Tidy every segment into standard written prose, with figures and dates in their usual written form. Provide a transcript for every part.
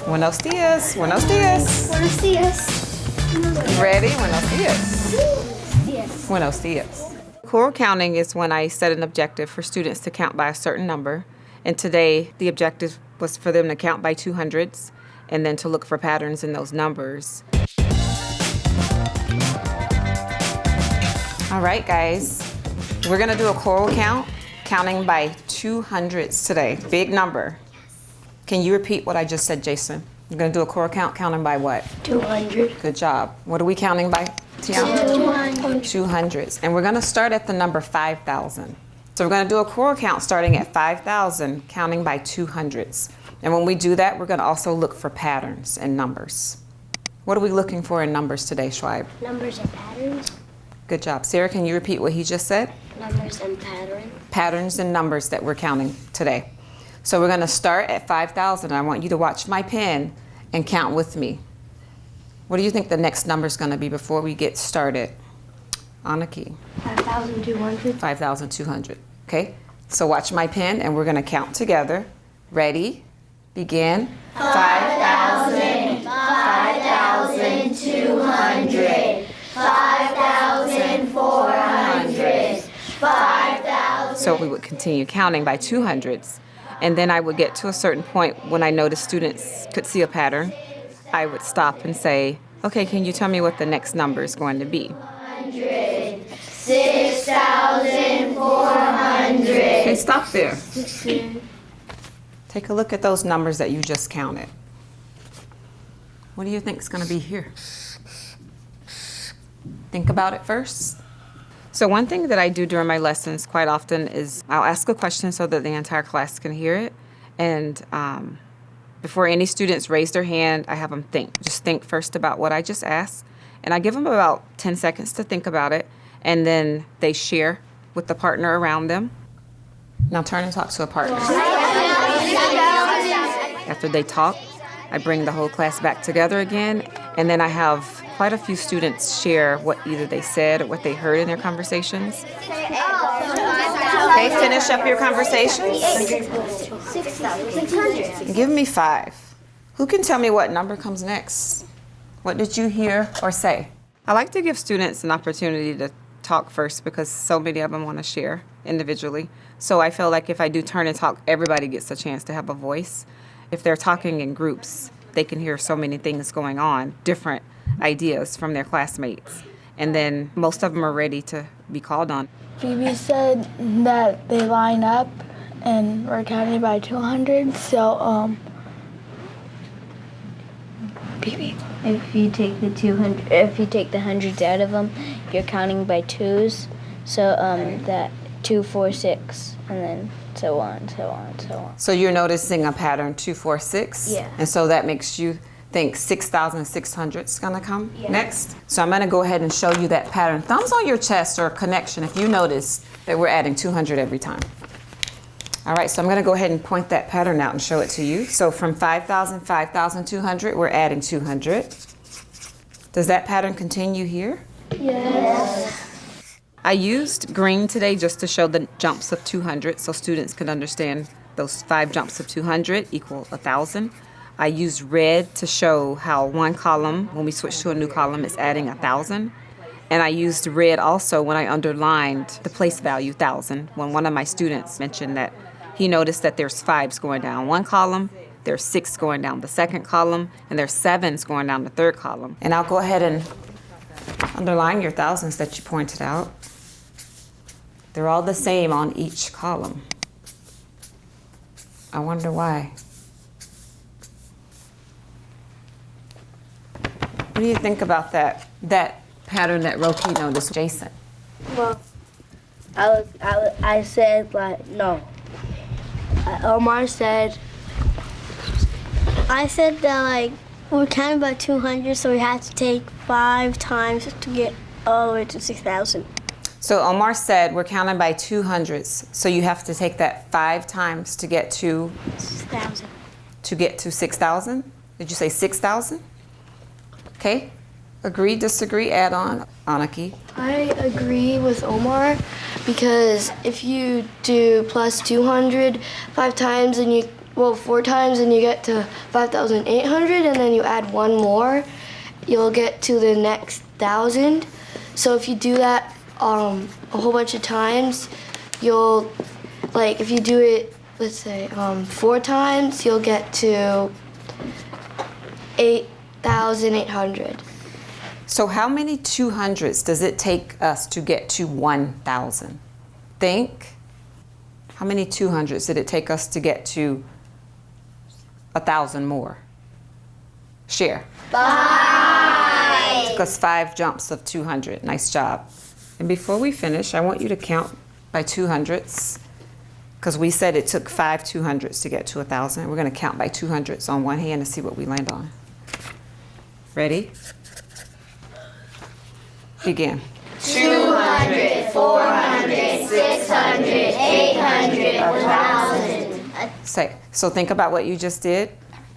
Buenos dias. Buenos dias. Buenos dias. Ready? Buenos dias. Yes. Buenos dias. Choral counting is when I set an objective for students to count by a certain number. And today, the objective was for them to count by 200s and then to look for patterns in those numbers. All right, guys. We're going to do a choral count, counting by 200s today. Big number. Can you repeat what I just said, Jason? You're going to do a choral count, counting by what? 200. Good job. What are we counting by, Tiana? 200. 200s. And we're going to start at the number 5,000. So we're going to do a choral count starting at 5,000, counting by 200s. And when we do that, we're going to also look for patterns and numbers. What are we looking for in numbers today, Schweib? Numbers and patterns. Good job. Sarah, can you repeat what he just said? Numbers and patterns. Patterns and numbers that we're counting today. So we're going to start at 5,000. I want you to watch my pen and count with me. What do you think the next number is going to be before we get started? Anaki. 5,200. 5,200. Okay? So watch my pen and we're going to count together. Ready? Begin. 5,000. 5,200. 5,400. 5,000. So we would continue counting by 200s. And then I would get to a certain point when I noticed students could see a pattern. I would stop and say, okay, can you tell me what the next number is going to be? 6,400. Okay, stop there. Take a look at those numbers that you just counted. What do you think is going to be here? Think about it first. So one thing that I do during my lessons quite often is I'll ask a question so that the entire class can hear it. And before any students raise their hand, I have them think. Just think first about what I just asked. And I give them about 10 seconds to think about it. And then they share with the partner around them. Now turn and talk to a partner. After they talk, I bring the whole class back together again. And then I have quite a few students share what either they said or what they heard in their conversations. Okay, finish up your conversations. 6,600. Give me 5. Who can tell me what number comes next? What did you hear or say? I like to give students an opportunity to talk first because so many of them want to share individually. So I feel like if I do turn and talk, everybody gets a chance to have a voice. If they're talking in groups, they can hear so many things going on, different ideas from their classmates. And then most of them are ready to be called on. Phoebe said that they line up and we're counting by 200. So, Phoebe. If you take the 200, if you take the hundreds out of them, you're counting by twos. So that 2, 4, 6, and then so on, so on, so on. So you're noticing a pattern 2, 4, 6? Yeah. And so that makes you think 6,600 is going to come next. So I'm going to go ahead and show you that pattern. Thumbs on your chest or a connection if you notice that we're adding 200 every time. All right, so I'm going to go ahead and point that pattern out and show it to you. So from 5,000, 5,200, we're adding 200. Does that pattern continue here? Yes. I used green today just to show the jumps of 200 so students could understand those 5 jumps of 200 equal 1,000. I used red to show how one column, when we switch to a new column, is adding 1,000. And I used red also when I underlined the place value 1,000, when one of my students mentioned that he noticed that there's 5s going down one column, there's 6 going down the second column, and there's 7s going down the third column. And I'll go ahead and underline your thousands that you pointed out. They're all the same on each column. I wonder why. What do you think about that pattern that Roki noticed, Jason? Well, I said like no. Omar said. I said that like we're counting by 200, so we had to take 5 times to get all the way to 6,000. So Omar said we're counting by 200s, so you have to take that 5 times to get to 6,000. To get to 6,000? Did you say 6,000? Okay. Agree, disagree, add on. Anaki. I agree with Omar because if you do plus 200 5 times and you, well, 4 times and you get to 5,800 and then you add one more, you'll get to the next 1,000. So if you do that a whole bunch of times, you'll, like if you do it, let's say 4 times, you'll get to 8,800. So how many 200s does it take us to get to 1,000? Think. How many 200s did it take us to get to 1,000 more? Share. 5. It took us 5 jumps of 200. Nice job. And before we finish, I want you to count by 200s, because we said it took 5 200s to get to 1,000. We're going to count by 200s on one hand and see what we land on. Ready? Begin. 200, 400, 600, 800, 1,000. Say, so think about what you just did.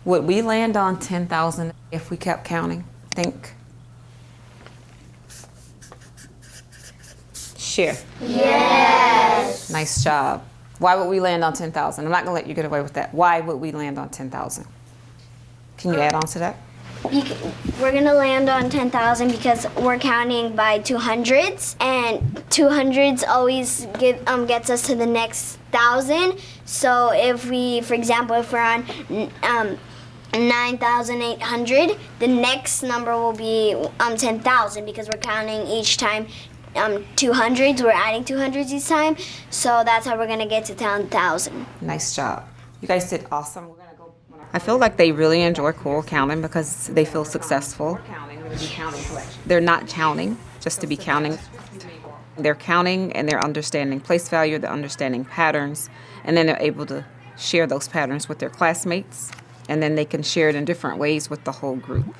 Would we land on 10,000 if we kept counting? Think. Share. Yes. Nice job. Why would we land on 10,000? I'm not going to let you get away with that. Why would we land on 10,000? Can you add on to that? We're gonna land on 10,000 because we're counting by 200s, and 200s always gets us to the next 1,000. So if we, for example, if we're on 9,800, the next number will be 10,000 because we're counting each time 200s. We're adding 200s each time, so that's how we're gonna get to 10,000. Nice job. You guys did awesome. We're gonna go. I feel like they really enjoy choral counting because they feel successful. They're not counting just to be counting. They're counting and they're understanding place value, they're understanding patterns, and then they're able to share those patterns with their classmates, and then they can share it in different ways with the whole group.